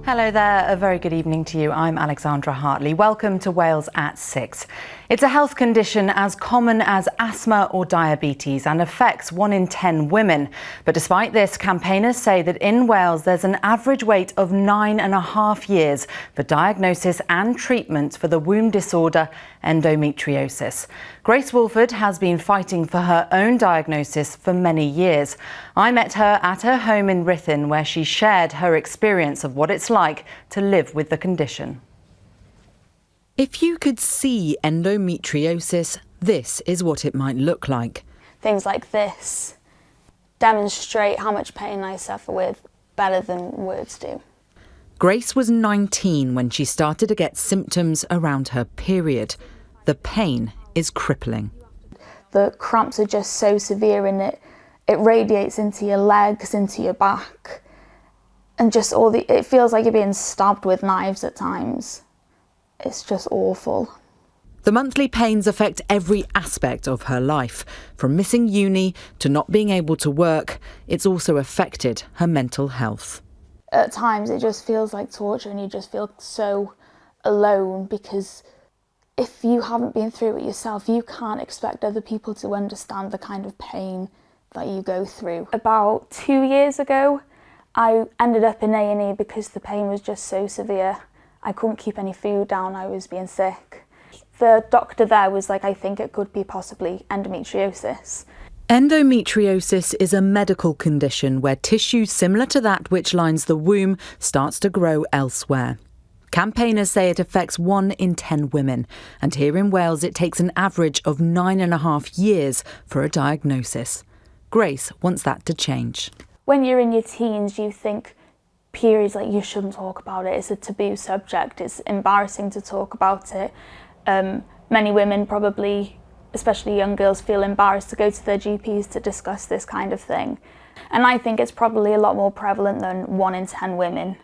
Hello there, a very good evening to you. I'm Alexandra Hartley. Welcome to Wales at 6. It's a health condition as common as asthma or diabetes and affects 1 in 10 women. But despite this, campaigners say that in Wales there's an average wait of 9.5 years for diagnosis and treatment for the womb disorder endometriosis. Grace Woolford has been fighting for her own diagnosis for many years. I met her at her home in Ruthin, where she shared her experience of what it's like to live with the condition. If you could see endometriosis, this is what it might look like. Things like this demonstrate how much pain I suffer with better than words do. Grace was 19 when she started to get symptoms around her period. The pain is crippling. The cramps are just so severe and it radiates into your legs, into your back, and just it feels like you're being stabbed with knives at times. It's just awful. The monthly pains affect every aspect of her life, from missing uni to not being able to work. It's also affected her mental health. At times it just feels like torture and you just feel so alone, because if you haven't been through it yourself, you can't expect other people to understand the kind of pain that you go through. About 2 years ago, I ended up in A&E because the pain was just so severe. I couldn't keep any food down, I was being sick. The doctor there was like, I think it could be possibly endometriosis. Endometriosis is a medical condition where tissue similar to that which lines the womb starts to grow elsewhere. Campaigners say it affects 1 in 10 women, and here in Wales it takes an average of 9.5 years for a diagnosis. Grace wants that to change. When you're in your teens, you think periods, like, you shouldn't talk about it. It's a taboo subject. It's embarrassing to talk about it. Many women probably, especially young girls, feel embarrassed to go to their GPs to discuss this kind of thing. And I think it's probably a lot more prevalent than 1 in 10 women,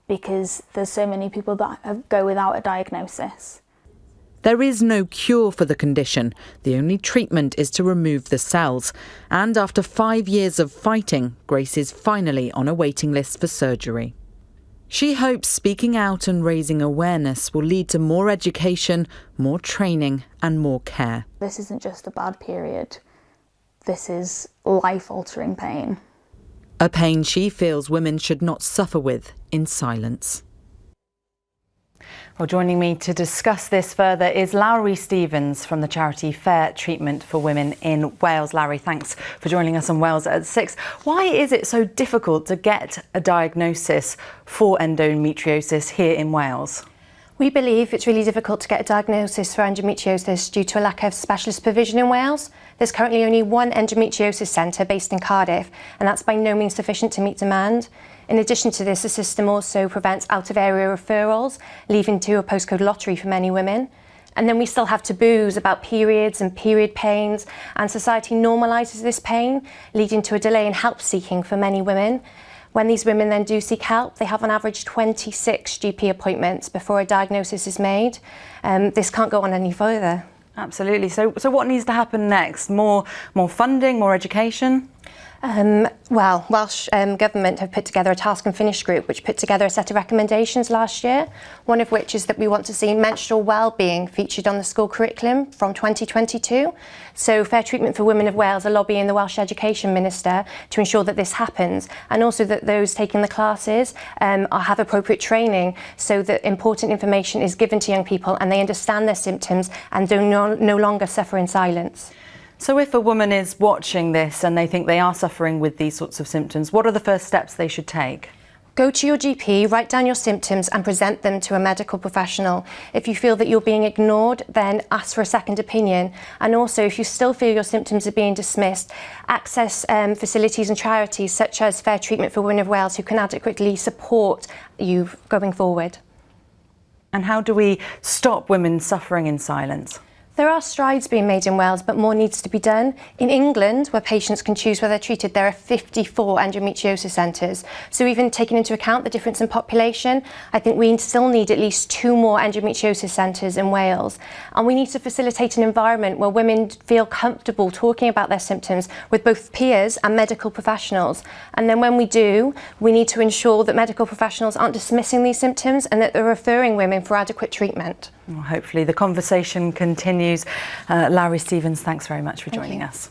because there's so many people that go without a diagnosis. There is no cure for the condition. The only treatment is to remove the cells. And after 5 years of fighting, Grace is finally on a waiting list for surgery. She hopes speaking out and raising awareness will lead to more education, more training and more care. This isn't just a bad period. This is life-altering pain. A pain she feels women should not suffer with in silence. Well, joining me to discuss this further is Lowry Stevens from the charity Fair Treatment for Women in Wales. Lowry, thanks for joining us on Wales at 6. Why is it so difficult to get a diagnosis for endometriosis here in Wales? We believe it's really difficult to get a diagnosis for endometriosis due to a lack of specialist provision in Wales. There's currently only one endometriosis centre based in Cardiff, and that's by no means sufficient to meet demand. In addition to this, the system also prevents out-of-area referrals, leading to a postcode lottery for many women. And then we still have taboos about periods and period pains, and society normalises this pain, leading to a delay in help seeking for many women. When these women then do seek help, they have on average 26 GP appointments before a diagnosis is made. This can't go on any further. Absolutely. So what needs to happen next? More funding, more education? Well, Welsh Government have put together a task and finish group which put together a set of recommendations last year, one of which is that we want to see menstrual wellbeing featured on the school curriculum from 2022. So Fair Treatment for Women of Wales are lobbying the Welsh Education Minister to ensure that this happens, and also that those taking the classes have appropriate training so that important information is given to young people and they understand their symptoms and do no longer suffer in silence. So if a woman is watching this and they think they are suffering with these sorts of symptoms, what are the first steps they should take? Go to your GP, write down your symptoms and present them to a medical professional. If you feel that you're being ignored, then ask for a second opinion. And also, if you still feel your symptoms are being dismissed, access facilities and charities such as Fair Treatment for Women of Wales, who can adequately support you going forward. And how do we stop women suffering in silence? There are strides being made in Wales, but more needs to be done. In England, where patients can choose where they're treated, there are 54 endometriosis centres. So even taking into account the difference in population, I think we still need at least 2 more endometriosis centres in Wales. And we need to facilitate an environment where women feel comfortable talking about their symptoms with both peers and medical professionals. And then when we do, we need to ensure that medical professionals aren't dismissing these symptoms and that they're referring women for adequate treatment. Well, hopefully the conversation continues. Larry Stevens, thanks very much for joining us.